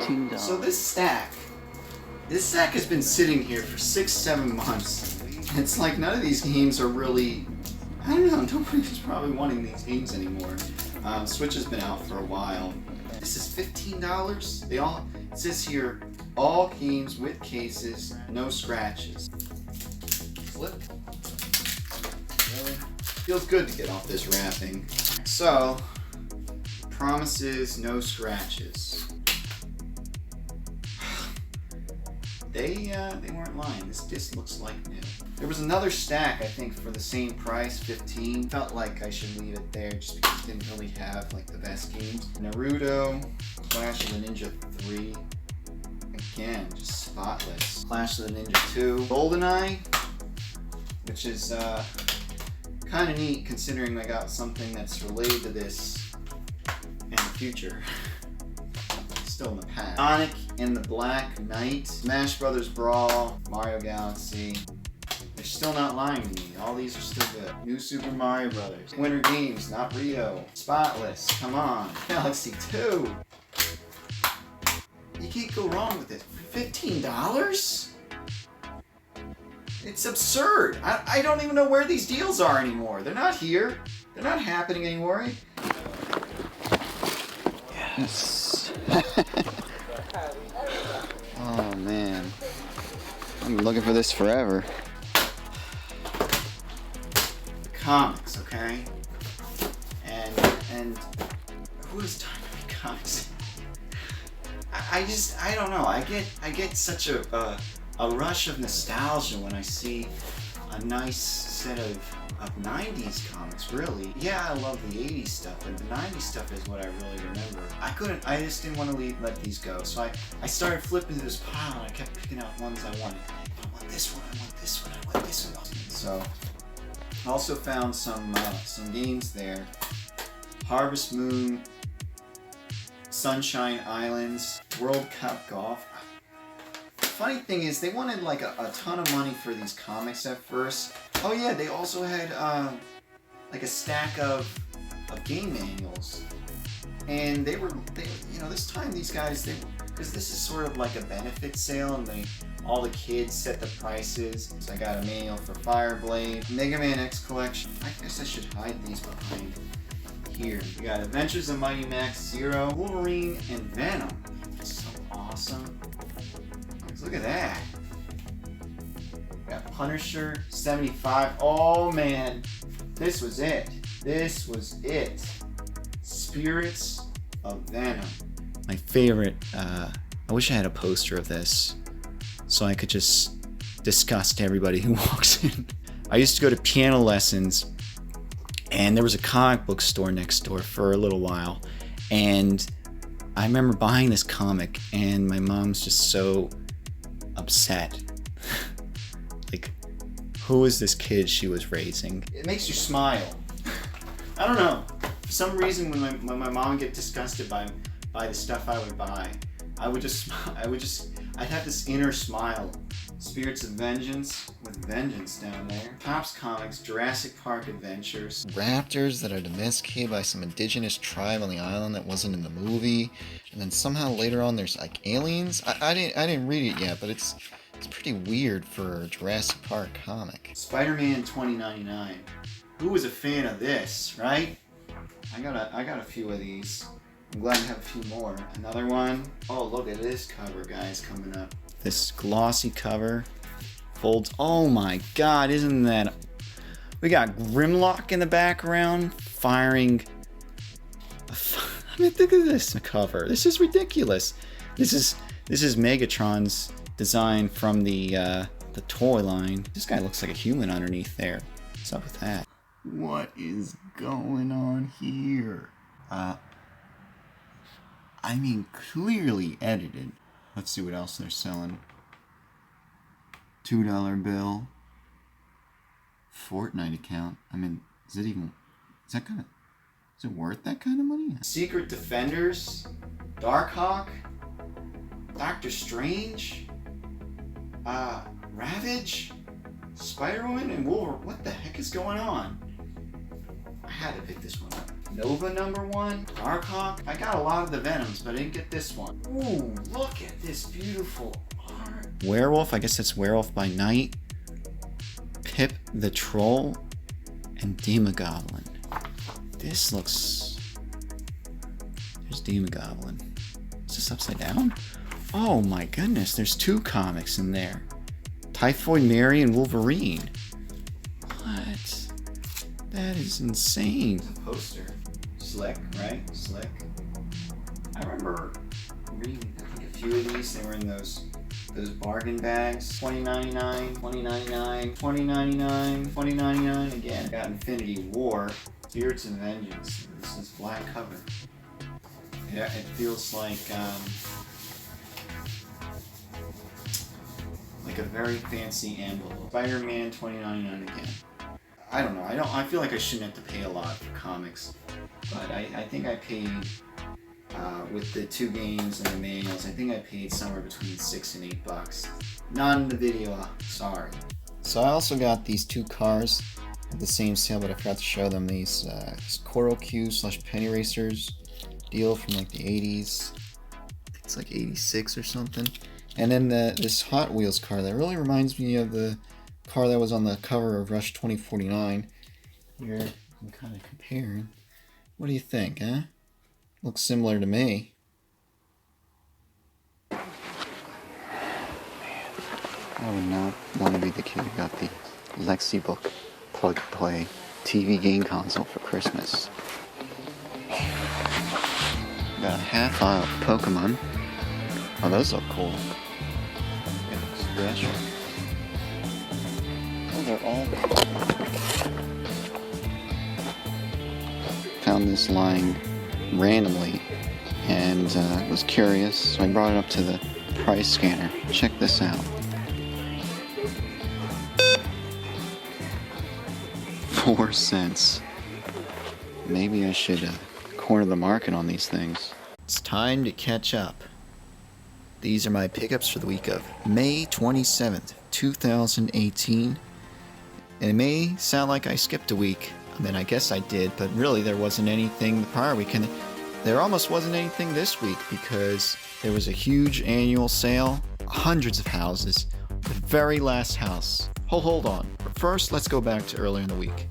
$15. So this stack has been sitting here for 6-7 months. It's like none of these games are really, I don't know, nobody's probably wanting these games anymore. Switch has been out for a while. This is $15. It says here, all games with cases, no scratches. Flip. Really? Feels good to get off this wrapping. So, promises no scratches. They weren't lying. This disc looks like new. There was another stack, I think, for the same price, $15. Felt like I should leave it there just because it didn't really have like the best games. Naruto, Clash of the Ninja 3. Again, just spotless. Clash of the Ninja 2. GoldenEye, which is kind of neat considering I got something that's related to this in the future. Still in the past. Sonic and the Black Knight, Smash Brothers Brawl, Mario Galaxy. They're still not lying to me. All these are still good. New Super Mario Brothers. Winter Games, not Rio. Spotless, come on. Galaxy 2. You can't go wrong with this. $15? It's absurd. I don't even know where these deals are anymore. They're not here. They're not happening anymore. Yes. Oh man. I've been looking for this forever. Comics, okay? And who has time to read comics? I don't know. I get such a rush of nostalgia when I see a nice set of 90s comics, really. Yeah, I love the 80s stuff, but the 90s stuff is what I really remember. I just didn't want to let these go, so I started flipping through this pile and I kept picking out ones I wanted. I want this one, I want this one, I want this one. So, I also found some games there. Harvest Moon, Sunshine Islands, World Cup Golf. Funny thing is, they wanted like a ton of money for these comics at first. Oh yeah, they also had like a stack of game manuals, and they this time these guys because this is sort of like a benefit sale, and all the kids set the prices. So I got a manual for Fireblade, Mega Man X Collection. I guess I should hide these behind here. We got Adventures of Mighty Max Zero, Wolverine, and Venom. That's so awesome. Look at that. We got Punisher 75. Oh man, this was it. This was it. Spirits of Venom. My favorite. I wish I had a poster of this so I could just disgust everybody who walks in. I used to go to piano lessons, and there was a comic book store next door for a little while, and I remember buying this comic, and my mom's just so upset. Like, who is this kid she was raising? It makes you smile. I don't know. For some reason, when my mom would get disgusted by the stuff I would buy, I'd have this inner smile. Spirits of Vengeance with Vengeance down there. Topps Comics, Jurassic Park Adventures. Raptors that are domesticated by some indigenous tribe on the island that wasn't in the movie, and then somehow later on there's like aliens. I didn't read it yet, but it's pretty weird for a Jurassic Park comic. Spider-Man 2099. Who was a fan of this, right? I got a few of these. I'm glad to have a few more. Another one. Oh, look at this cover, guys, coming up. This glossy cover folds. Oh my god, isn't that... We got Grimlock in the background firing... I mean, look at this cover. This is ridiculous. This is Megatron's design from the toy line. This guy looks like a human underneath there. What's up with that? What is going on here? I mean, clearly edited. Let's see what else they're selling. $2 bill. Fortnite account. I mean, is it worth that kind of money? Secret Defenders. Darkhawk. Doctor Strange. Ravage. Spider-Woman and Wolverine. What the heck is going on? I had to pick this one up. Nova #1, Darkhawk. I got a lot of the Venoms, but I didn't get this one. Ooh, look at this beautiful art. Werewolf, I guess it's Werewolf by Night. Pip the Troll, and Demogoblin. This looks... There's Demogoblin. Is this upside down? Oh my goodness, there's 2 comics in there. Typhoid Mary and Wolverine. What? That is insane. It's a poster. Slick, right? Slick. I remember reading, I think, a few of these. They were in those bargain bags. $20.99, $20.99, $20.99, $20.99 again. I got Infinity War, Spirits of Vengeance. This is black cover. Yeah, it feels like a very fancy envelope. Spider-Man $20.99 again. I don't know. I feel like I shouldn't have to pay a lot for comics, but I think I paid with the 2 games and the manuals. I think I paid somewhere between $6 and $8. Not in the video. Sorry. So I also got these 2 cars at the same sale, but I forgot to show them. These Coral Q / Penny Racers deal from like the 80s. It's like 86 or something. And then this Hot Wheels car that really reminds me of the car that was on the cover of Rush 2049. Here, I'm kind of comparing. What do you think, huh? Looks similar to me. I would not want to be the kid who got the Lexibook plug-and-play TV game console for Christmas. Got a half aisle of Pokemon. Oh, those look cool. It looks special. Oh, they're all... Found this lying randomly and was curious, so I brought it up to the price scanner. Check this out. 4 cents. Maybe I should corner the market on these things. It's time to catch up. These are my pickups for the week of May 27th, 2018. And it may sound like I skipped a week. I mean, I guess I did, but really there wasn't anything the prior weekend. There almost wasn't anything this week because there was a huge annual sale, hundreds of houses, the very last house. Hold on. But first, let's go back to earlier in the week.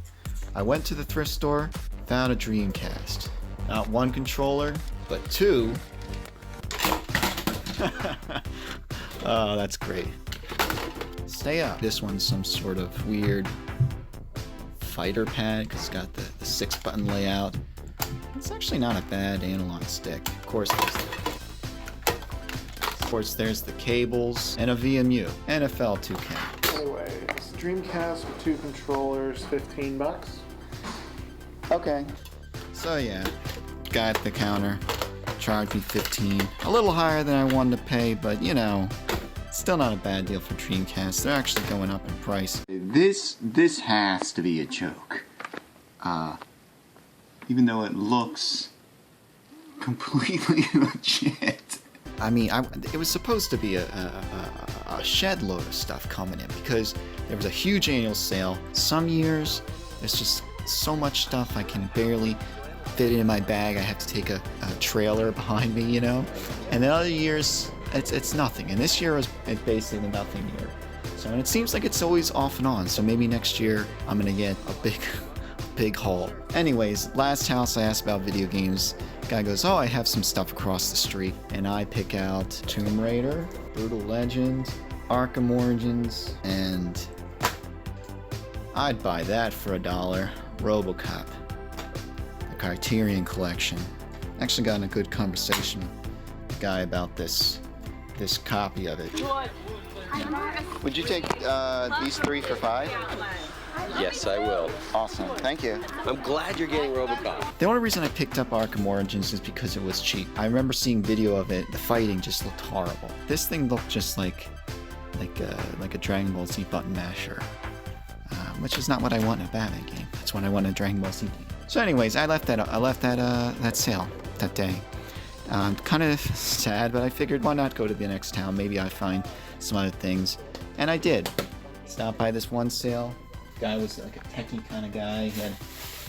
I went to the thrift store, found a Dreamcast. Not 1 controller, but 2. Oh, that's great. Stay up. This one's some sort of weird fighter pad because it's got the 6-button layout. It's actually not a bad analog stick. Of course, there's the cables and a VMU. NFL 2K. Anyways, Dreamcast with 2 controllers, $15. Okay. So yeah, guy at the counter charged me $15. A little higher than I wanted to pay, but you know, still not a bad deal for Dreamcast. They're actually going up in price. This has to be a joke. Even though it looks completely legit. I mean, it was supposed to be a shed load of stuff coming in because there was a huge annual sale. Some years, there's just so much stuff I can barely fit it in my bag. I have to take a trailer behind me, you know? And then other years, it's nothing. And this year is basically the nothing year. So, and it seems like it's always off and on. So maybe next year I'm gonna get a big haul. Anyways, last house I asked about video games. Guy goes, oh, I have some stuff across the street. And I pick out Tomb Raider, Brutal Legend, Arkham Origins, and I'd buy that for $1. RoboCop, the Criterion Collection. Actually got in a good conversation with the guy about this copy of it. Would you take these 3 for $5? Yes, I will. Awesome, thank you. I'm glad you're getting RoboCop. The only reason I picked up Arkham Origins is because it was cheap. I remember seeing video of it. The fighting just looked horrible. This thing looked just like a Dragon Ball Z button masher, which is not what I want in a Batman game. That's what I want in a Dragon Ball Z game. So, anyways, I left that sale that day. Kind of sad, but I figured why not go to the next town? Maybe I find some other things, and I did. Stopped by this one sale. Guy was like a techie kind of guy. He had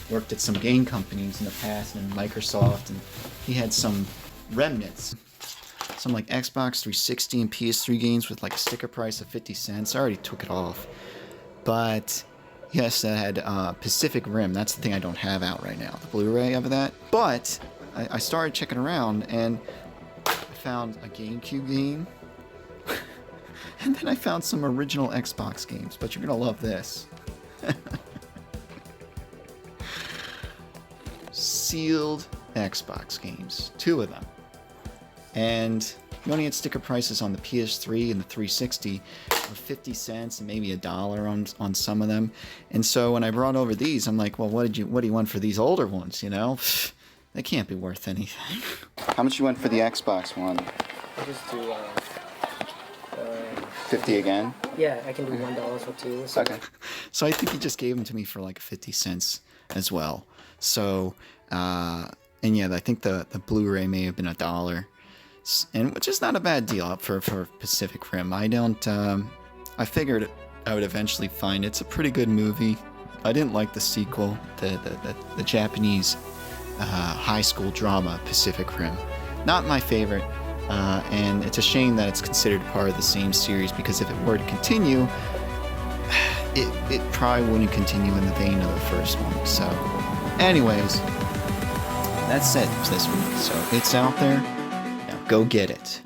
worked at some game companies in the past and Microsoft, and he had some remnants. Some like Xbox 360 and PS3 games with like a sticker price of 50 cents. I already took it off. But yes, I had Pacific Rim. That's the thing I don't have out right now, the Blu-ray of that. But I started checking around and I found a GameCube game. And then I found some original Xbox games. But you're going to love this. Sealed Xbox games. 2 of them. And you only had sticker prices on the PS3 and the 360 for 50 cents and maybe $1 on some of them. And so when I brought over these, I'm like, well, what do you want for these older ones, you know? They can't be worth anything. How much you want for the Xbox one? I'll just do 50 again? yeah, I can do $1 for 2. So Okay. So I think he just gave them to me for like 50 cents as well. So, and yeah, I think the Blu-ray may have been $1. And which is not a bad deal for Pacific Rim. I figured I would eventually find it's a pretty good movie. I didn't like the sequel, the Japanese high school drama Pacific Rim. Not my favorite, and it's a shame that it's considered part of the same series, because if it were to continue, it probably wouldn't continue in the vein of the first one. So, anyways, that's it this week. So it's out there. Go get it.